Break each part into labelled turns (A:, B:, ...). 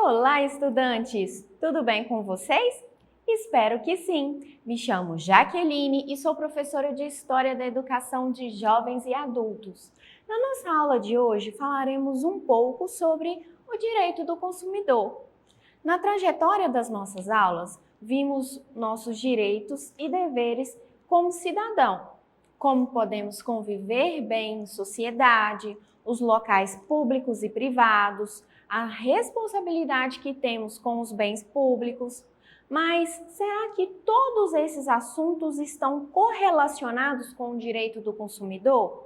A: Olá, estudantes! Tudo bem com vocês? Espero que sim! Me chamo Jaqueline e sou professora de História da Educação de Jovens e Adultos. Na nossa aula de hoje falaremos um pouco sobre o direito do consumidor. Na trajetória das nossas aulas, vimos nossos direitos e deveres como cidadão, como podemos conviver bem em sociedade, os locais públicos e privados, a responsabilidade que temos com os bens públicos. Mas será que todos esses assuntos estão correlacionados com o direito do consumidor?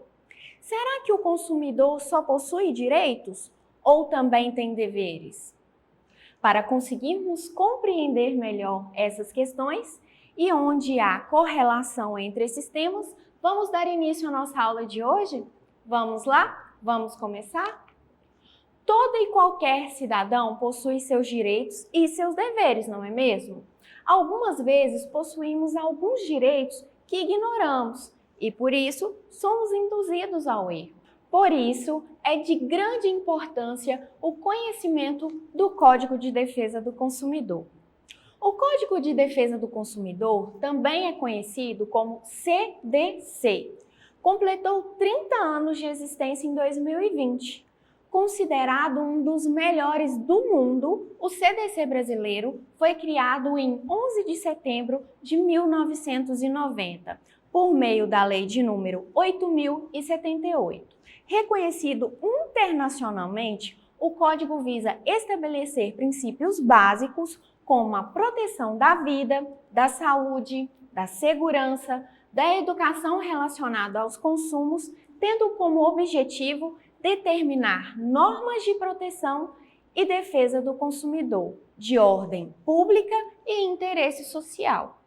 A: Será que o consumidor só possui direitos ou também tem deveres? Para conseguirmos compreender melhor essas questões e onde há correlação entre esses temas, vamos dar início à nossa aula de hoje? Vamos lá? Vamos começar? Todo e qualquer cidadão possui seus direitos e seus deveres, não é mesmo? Algumas vezes possuímos alguns direitos que ignoramos e, por isso, somos induzidos ao erro. Por isso, é de grande importância o conhecimento do Código de Defesa do Consumidor. O Código de Defesa do Consumidor também é conhecido como CDC. Completou 30 anos de existência em 2020. Considerado um dos melhores do mundo, o CDC brasileiro foi criado em 11 de setembro de 1990, por meio da Lei de número 8.078. Reconhecido internacionalmente, o Código visa estabelecer princípios básicos como a proteção da vida, da saúde, da segurança, da educação relacionada aos consumos, tendo como objetivo determinar normas de proteção e defesa do consumidor, de ordem pública e interesse social.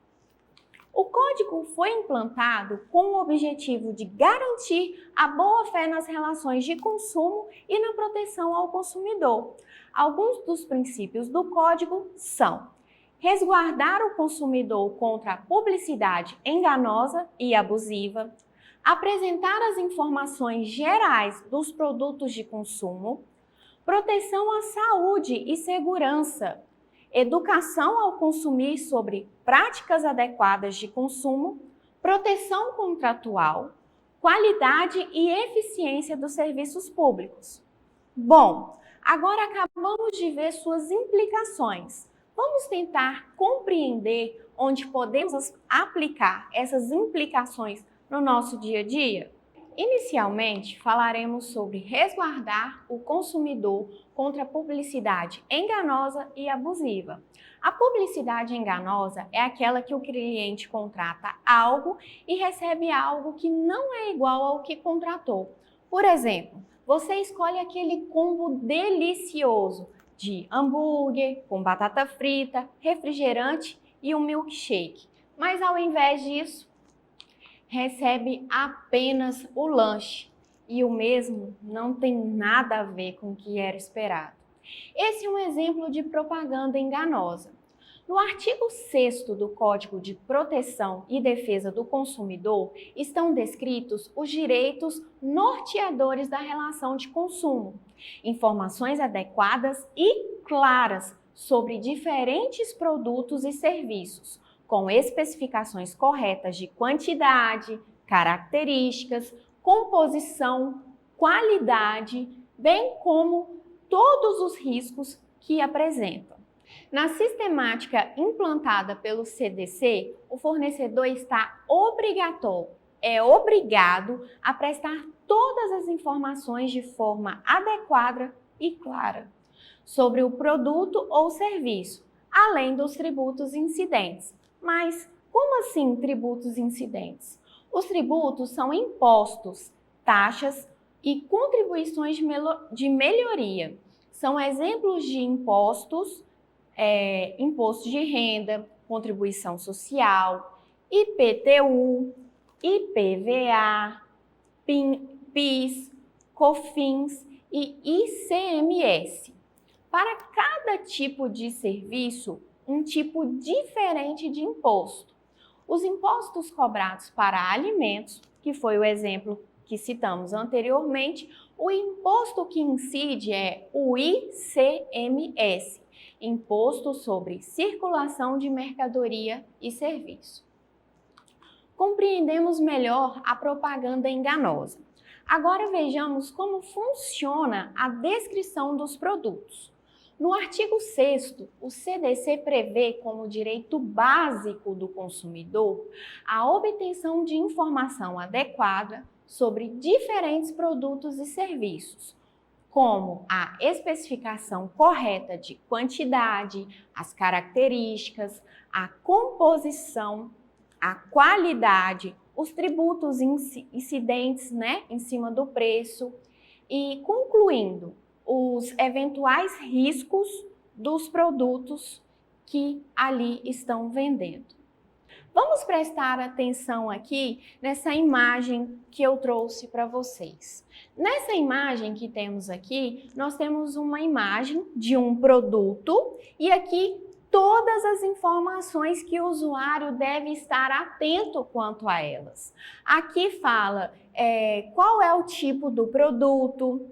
A: O Código foi implantado com o objetivo de garantir a boa-fé nas relações de consumo e na proteção ao consumidor. Alguns dos princípios do Código são: resguardar o consumidor contra a publicidade enganosa e abusiva, apresentar as informações gerais dos produtos de consumo, proteção à saúde e segurança, educação ao consumir sobre práticas adequadas de consumo, proteção contratual, qualidade e eficiência dos serviços públicos. Bom, agora acabamos de ver suas implicações. Vamos tentar compreender onde podemos aplicar essas implicações no nosso dia a dia? Inicialmente, falaremos sobre resguardar o consumidor contra a publicidade enganosa e abusiva. A publicidade enganosa é aquela que o cliente contrata algo e recebe algo que não é igual ao que contratou. Por exemplo, você escolhe aquele combo delicioso de hambúrguer com batata frita, refrigerante e um milkshake. Mas ao invés disso, recebe apenas o lanche e o mesmo não tem nada a ver com o que era esperado. Esse é um exemplo de propaganda enganosa. No artigo 6º do Código de Proteção e Defesa do Consumidor estão descritos os direitos norteadores da relação de consumo, informações adequadas e claras sobre diferentes produtos e serviços, com especificações corretas de quantidade, características, composição, qualidade, bem como todos os riscos que apresentam. Na sistemática implantada pelo CDC, o fornecedor está obrigado a prestar todas as informações de forma adequada e clara sobre o produto ou serviço, além dos tributos incidentes. Mas como assim tributos incidentes? Os tributos são impostos, taxas e contribuições de melhoria. São exemplos de impostos, imposto de renda, contribuição social, IPTU, IPVA, PIS, COFINS e ICMS. Para cada tipo de serviço, um tipo diferente de imposto. Os impostos cobrados para alimentos, que foi o exemplo que citamos anteriormente, o imposto que incide é o ICMS. Imposto sobre Circulação de Mercadoria e Serviço. Compreendemos melhor a propaganda enganosa. Agora vejamos como funciona a descrição dos produtos. No artigo 6º, o CDC prevê como direito básico do consumidor a obtenção de informação adequada sobre diferentes produtos e serviços, como a especificação correta de quantidade, as características, a composição, a qualidade, os tributos incidentes, em cima do preço e, concluindo, os eventuais riscos dos produtos que ali estão vendendo. Vamos prestar atenção aqui nessa imagem que eu trouxe para vocês. Nessa imagem que temos aqui, nós temos uma imagem de um produto e aqui todas as informações que o usuário deve estar atento quanto a elas. Aqui fala qual é o tipo do produto,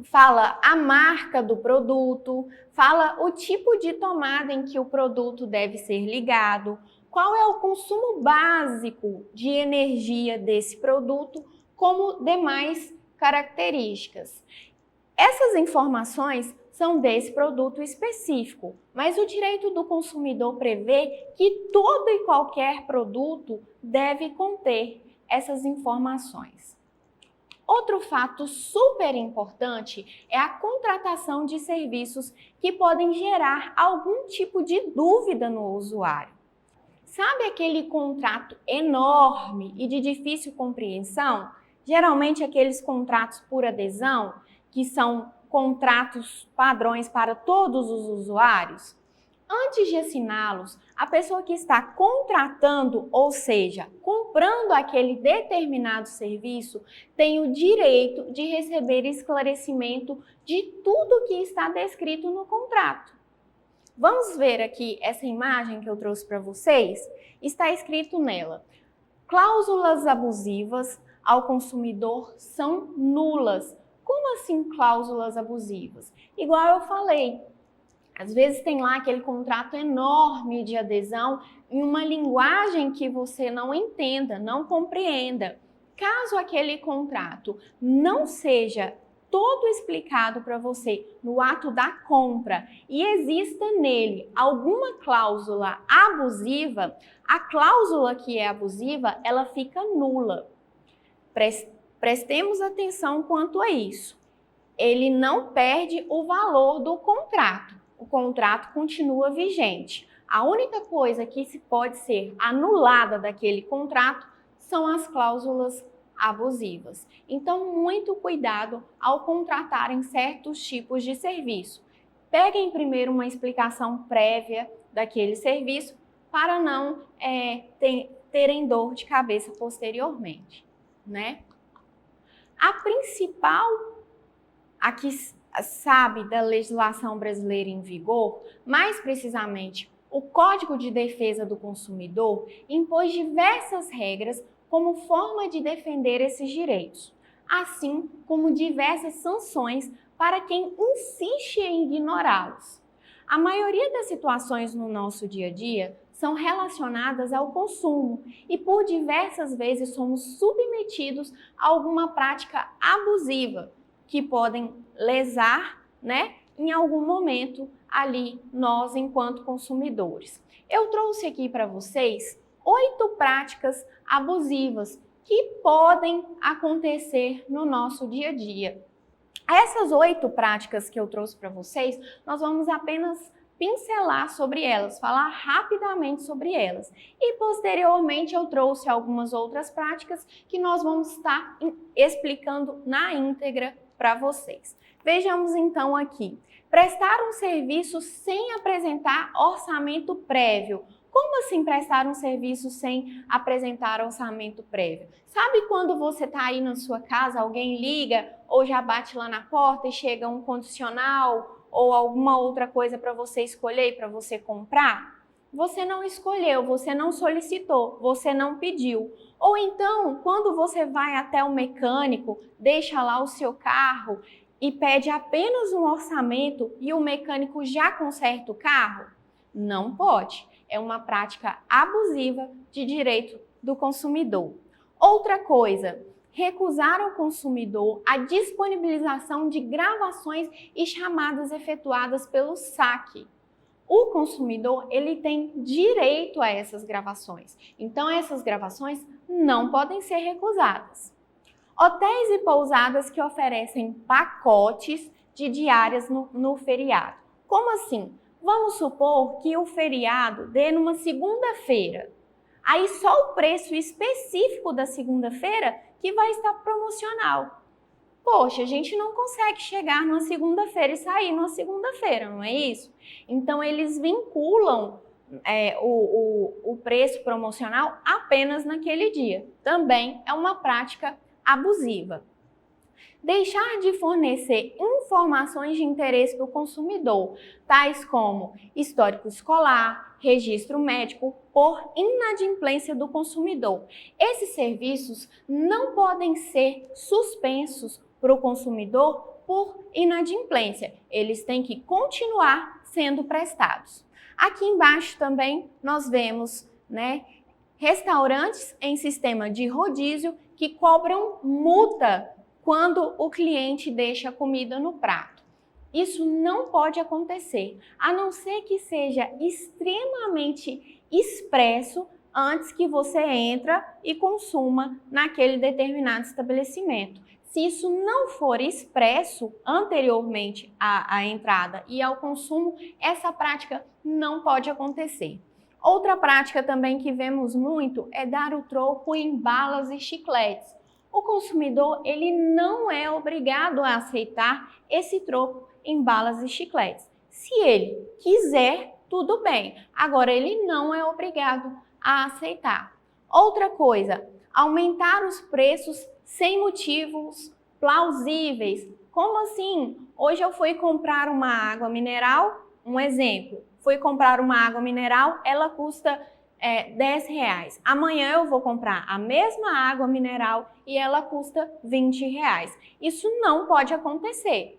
A: fala a marca do produto, fala o tipo de tomada em que o produto deve ser ligado, qual é o consumo básico de energia desse produto, como demais características. Essas informações são desse produto específico, mas o direito do consumidor prevê que todo e qualquer produto deve conter essas informações. Outro fato super importante é a contratação de serviços que podem gerar algum tipo de dúvida no usuário. Sabe aquele contrato enorme e de difícil compreensão? Geralmente aqueles contratos por adesão, que são contratos padrões para todos os usuários? Antes de assiná-los, a pessoa que está contratando, ou seja, comprando aquele determinado serviço, tem o direito de receber esclarecimento de tudo que está descrito no contrato. Vamos ver aqui essa imagem que eu trouxe para vocês? Está escrito nela: cláusulas abusivas ao consumidor são nulas. Como assim cláusulas abusivas? Igual eu falei, às vezes tem lá aquele contrato enorme de adesão em uma linguagem que você não entenda, não compreenda. Caso aquele contrato não seja todo explicado para você no ato da compra e exista nele alguma cláusula abusiva, a cláusula que é abusiva, ela fica nula. Prestemos atenção quanto a isso. Ele não perde o valor do contrato. O contrato continua vigente. A única coisa que pode ser anulada daquele contrato são as cláusulas abusivas. Então, muito cuidado ao contratarem certos tipos de serviço. Peguem primeiro uma explicação prévia daquele serviço para não terem dor de cabeça posteriormente, né? A principal, a que sabe da legislação brasileira em vigor, mais precisamente o Código de Defesa do Consumidor, impôs diversas regras como forma de defender esses direitos, assim como diversas sanções para quem insiste em ignorá-los. A maioria das situações no nosso dia a dia são relacionadas ao consumo e por diversas vezes somos submetidos a alguma prática abusiva que podem lesar, em algum momento ali nós enquanto consumidores. Eu trouxe aqui para vocês 8 práticas abusivas que podem acontecer no nosso dia a dia. Essas 8 práticas que eu trouxe para vocês, nós vamos apenas pincelar sobre elas, falar rapidamente sobre elas. E posteriormente eu trouxe algumas outras práticas que nós vamos estar explicando na íntegra para vocês. Vejamos então aqui. Prestar um serviço sem apresentar orçamento prévio. Como assim prestar um serviço sem apresentar orçamento prévio? Sabe quando você está aí na sua casa, alguém liga ou já bate lá na porta e chega um condicional ou alguma outra coisa para você escolher e para você comprar? Você não escolheu, você não solicitou, você não pediu. Ou então, quando você vai até o mecânico, deixa lá o seu carro e pede apenas um orçamento e o mecânico já conserta o carro? Não pode. É uma prática abusiva de direito do consumidor. Outra coisa, recusar ao consumidor a disponibilização de gravações e chamadas efetuadas pelo saque. O consumidor, ele tem direito a essas gravações. Então, essas gravações não podem ser recusadas. Hotéis e pousadas que oferecem pacotes de diárias no feriado. Como assim? Vamos supor que o feriado dê numa segunda-feira. Aí só o preço específico da segunda-feira que vai estar promocional. Poxa, a gente não consegue chegar numa segunda-feira e sair numa segunda-feira, não é isso? Então, eles vinculam o preço promocional apenas naquele dia. Também é uma prática abusiva. Deixar de fornecer informações de interesse do consumidor, tais como histórico escolar, registro médico, por inadimplência do consumidor. Esses serviços não podem ser suspensos para o consumidor por inadimplência. Eles têm que continuar sendo prestados. Aqui embaixo também nós vemos, restaurantes em sistema de rodízio que cobram multa quando o cliente deixa a comida no prato. Isso não pode acontecer, a não ser que seja extremamente expresso antes que você entra e consuma naquele determinado estabelecimento. Se isso não for expresso anteriormente à entrada e ao consumo, essa prática não pode acontecer. Outra prática também que vemos muito é dar o troco em balas e chicletes. O consumidor, ele não é obrigado a aceitar esse troco em balas e chicletes. Se ele quiser, tudo bem. Agora, ele não é obrigado a aceitar. Outra coisa, aumentar os preços sem motivos plausíveis. Como assim? Hoje eu fui comprar uma água mineral, um exemplo. Fui comprar uma água mineral, ela custa R$10. Amanhã eu vou comprar a mesma água mineral e ela custa R$20. Isso não pode acontecer.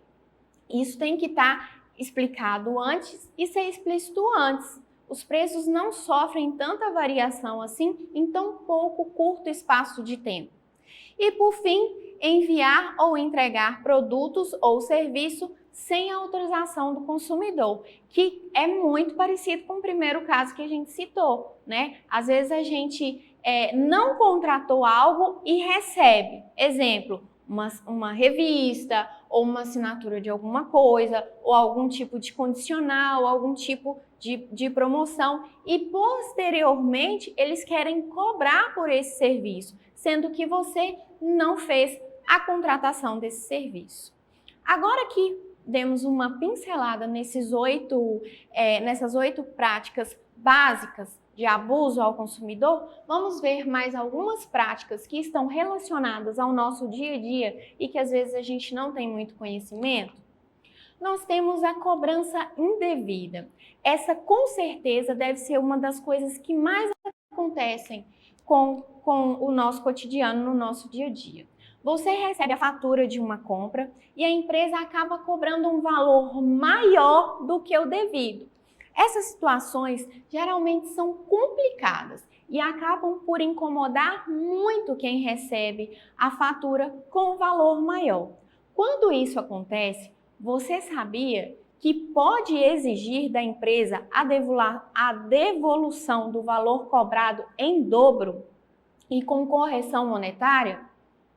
A: Isso tem que estar explicado antes e ser explícito antes. Os preços não sofrem tanta variação assim em tão pouco curto espaço de tempo. E por fim, enviar ou entregar produtos ou serviço sem autorização do consumidor, que é muito parecido com o primeiro caso que a gente citou, né? Às vezes a gente não contratou algo e recebe, exemplo, uma revista ou uma assinatura de alguma coisa ou algum tipo de condicional, algum tipo de promoção e posteriormente eles querem cobrar por esse serviço, sendo que você não fez a contratação desse serviço. Agora que demos uma pincelada nessas 8 práticas básicas de abuso ao consumidor, vamos ver mais algumas práticas que estão relacionadas ao nosso dia a dia e que às vezes a gente não tem muito conhecimento. Nós temos a cobrança indevida. Essa com certeza deve ser uma das coisas que mais acontecem com o nosso cotidiano, no nosso dia a dia. Você recebe a fatura de uma compra e a empresa acaba cobrando um valor maior do que o devido. Essas situações geralmente são complicadas e acabam por incomodar muito quem recebe a fatura com um valor maior. Quando isso acontece, você sabia que pode exigir da empresa a devolução do valor cobrado em dobro e com correção monetária?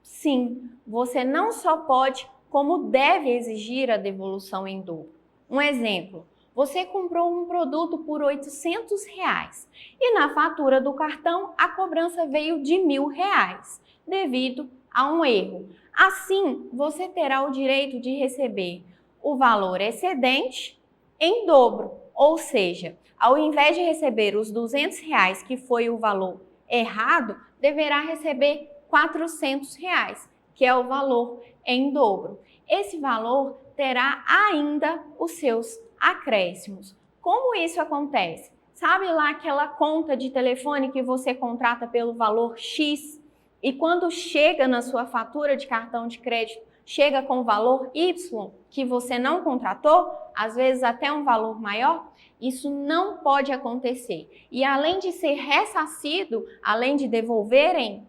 A: Sim, você não só pode, como deve exigir a devolução em dobro. Um exemplo, você comprou um produto por R$800 e na fatura do cartão a cobrança veio de R$1.000 devido a um erro. Assim, você terá o direito de receber o valor excedente em dobro, ou seja, ao invés de receber os R$200 que foi o valor errado, deverá receber R$400, que é o valor em dobro. Esse valor terá ainda os seus acréscimos. Como isso acontece? Sabe lá aquela conta de telefone que você contrata pelo valor X e quando chega na sua fatura de cartão de crédito chega com valor Y que você não contratou, às vezes até um valor maior. Isso não pode acontecer. E além de ser ressarcido, além de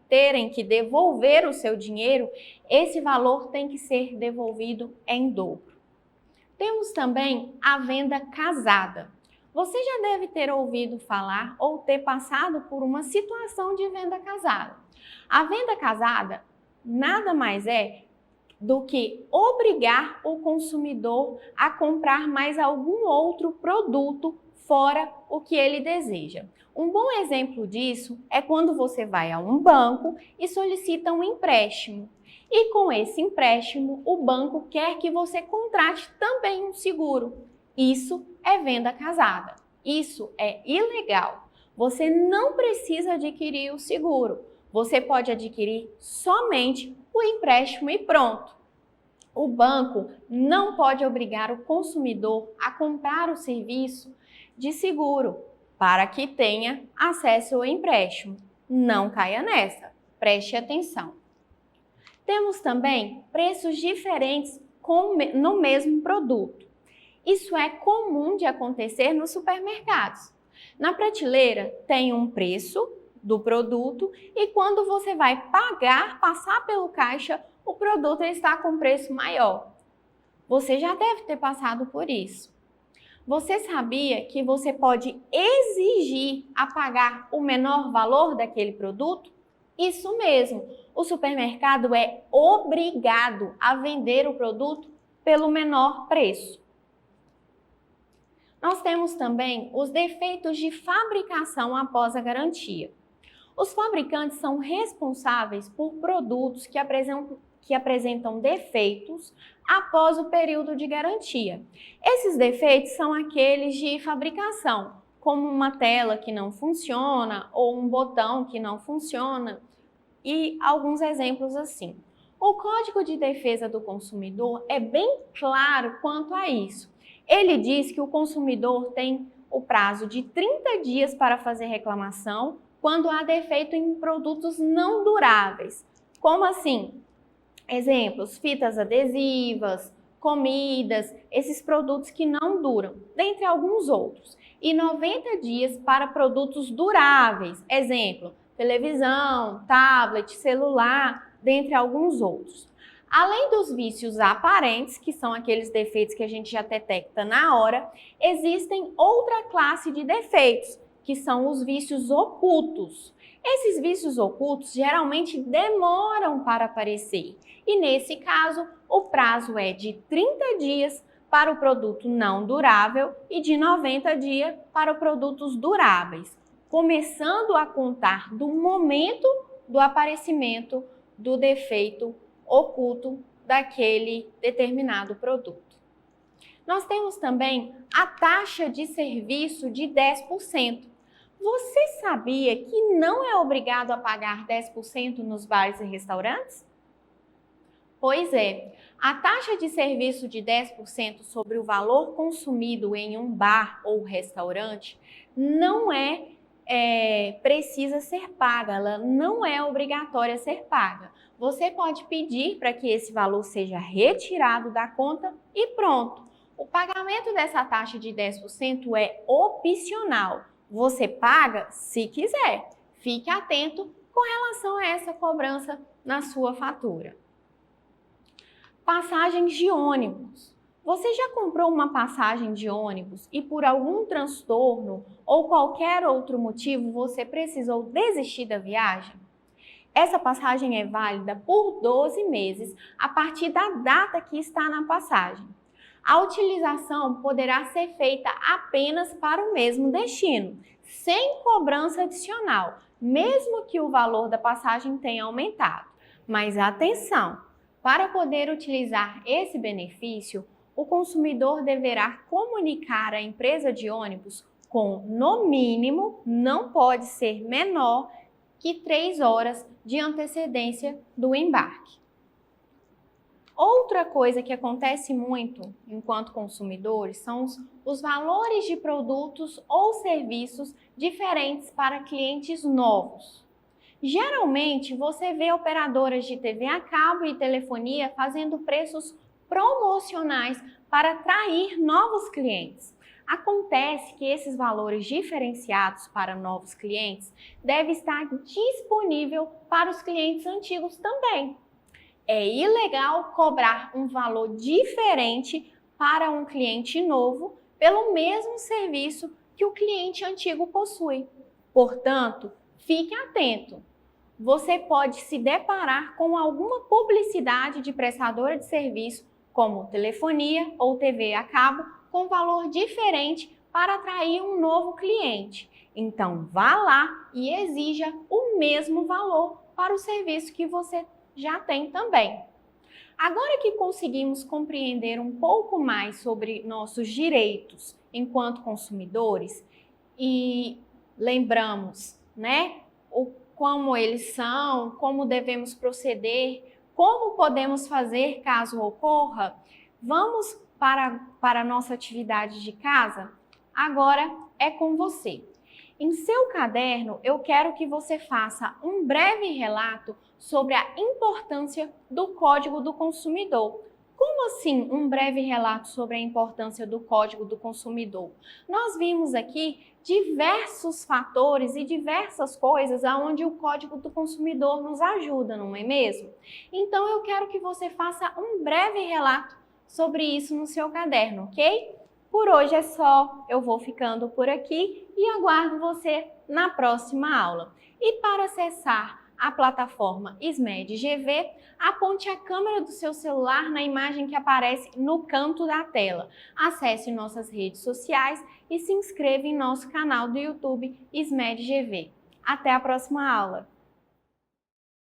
A: terem que devolver o seu dinheiro, esse valor tem que ser devolvido em dobro. Temos também a venda casada. Você já deve ter ouvido falar ou ter passado por uma situação de venda casada. A venda casada nada mais é do que obrigar o consumidor a comprar mais algum outro produto fora o que ele deseja. Um bom exemplo disso é quando você vai a um banco e solicita um empréstimo. E com esse empréstimo, o banco quer que você contrate também um seguro. Isso é venda casada. Isso é ilegal. Você não precisa adquirir o seguro. Você pode adquirir somente o empréstimo e pronto. O banco não pode obrigar o consumidor a comprar o serviço de seguro para que tenha acesso ao empréstimo. Não caia nessa. Preste atenção. Temos também preços diferentes no mesmo produto. Isso é comum de acontecer nos supermercados. Na prateleira tem um preço do produto e quando você vai passar pelo caixa, o produto está com preço maior. Você já deve ter passado por isso. Você sabia que você pode exigir a pagar o menor valor daquele produto? Isso mesmo, o supermercado é obrigado a vender o produto pelo menor preço. Nós temos também os defeitos de fabricação após a garantia. Os fabricantes são responsáveis por produtos que apresentam defeitos após o período de garantia. Esses defeitos são aqueles de fabricação, como uma tela que não funciona ou um botão que não funciona e alguns exemplos assim. O Código de Defesa do Consumidor é bem claro quanto a isso. Ele diz que o consumidor tem o prazo de 30 dias para fazer reclamação quando há defeito em produtos não duráveis. Como assim? Exemplos, fitas adesivas, comidas, esses produtos que não duram, dentre alguns outros. E 90 dias para produtos duráveis, exemplo, televisão, tablet, celular, dentre alguns outros. Além dos vícios aparentes, que são aqueles defeitos que a gente já detecta na hora, existem outra classe de defeitos, que são os vícios ocultos. Esses vícios ocultos geralmente demoram para aparecer e, nesse caso, o prazo é de 30 dias para o produto não durável e de 90 dias para produtos duráveis, começando a contar do momento do aparecimento do defeito oculto daquele determinado produto. Nós temos também a taxa de serviço de 10%. Você sabia que não é obrigado a pagar 10% nos bares e restaurantes? Pois é, a taxa de serviço de 10% sobre o valor consumido em um bar ou restaurante não precisa ser paga, ela não é obrigatória a ser paga. Você pode pedir para que esse valor seja retirado da conta e pronto. O pagamento dessa taxa de 10% é opcional. Você paga se quiser. Fique atento com relação a essa cobrança na sua fatura. Passagens de ônibus. Você já comprou uma passagem de ônibus e por algum transtorno ou qualquer outro motivo você precisou desistir da viagem? Essa passagem é válida por 12 meses a partir da data que está na passagem. A utilização poderá ser feita apenas para o mesmo destino, sem cobrança adicional, mesmo que o valor da passagem tenha aumentado. Mas atenção! Para poder utilizar esse benefício, o consumidor deverá comunicar à empresa de ônibus com, no mínimo, não pode ser menor que 3 horas de antecedência do embarque. Outra coisa que acontece muito enquanto consumidores são os valores de produtos ou serviços diferentes para clientes novos. Geralmente, você vê operadoras de TV a cabo e telefonia fazendo preços promocionais para atrair novos clientes. Acontece que esses valores diferenciados para novos clientes devem estar disponível para os clientes antigos também. É ilegal cobrar um valor diferente para um cliente novo pelo mesmo serviço que o cliente antigo possui. Portanto, fique atento. Você pode se deparar com alguma publicidade de prestadora de serviço, como telefonia ou TV a cabo, com valor diferente para atrair um novo cliente. Então, vá lá e exija o mesmo valor para o serviço que você já tem também. Agora que conseguimos compreender um pouco mais sobre nossos direitos enquanto consumidores e lembramos, como eles são, como devemos proceder, como podemos fazer caso ocorra, vamos para a nossa atividade de casa? Agora é com você. Em seu caderno, eu quero que você faça um breve relato sobre a importância do Código do Consumidor. Como assim um breve relato sobre a importância do Código do Consumidor? Nós vimos aqui diversos fatores e diversas coisas aonde o Código do Consumidor nos ajuda, não é mesmo? Então eu quero que você faça um breve relato sobre isso no seu caderno, ok? Por hoje é só, eu vou ficando por aqui e aguardo você na próxima aula. E para acessar a plataforma SMED GV, aponte a câmera do seu celular na imagem que aparece no canto da tela. Acesse nossas redes sociais e se inscreva em nosso canal do YouTube SMED GV. Até a próxima aula!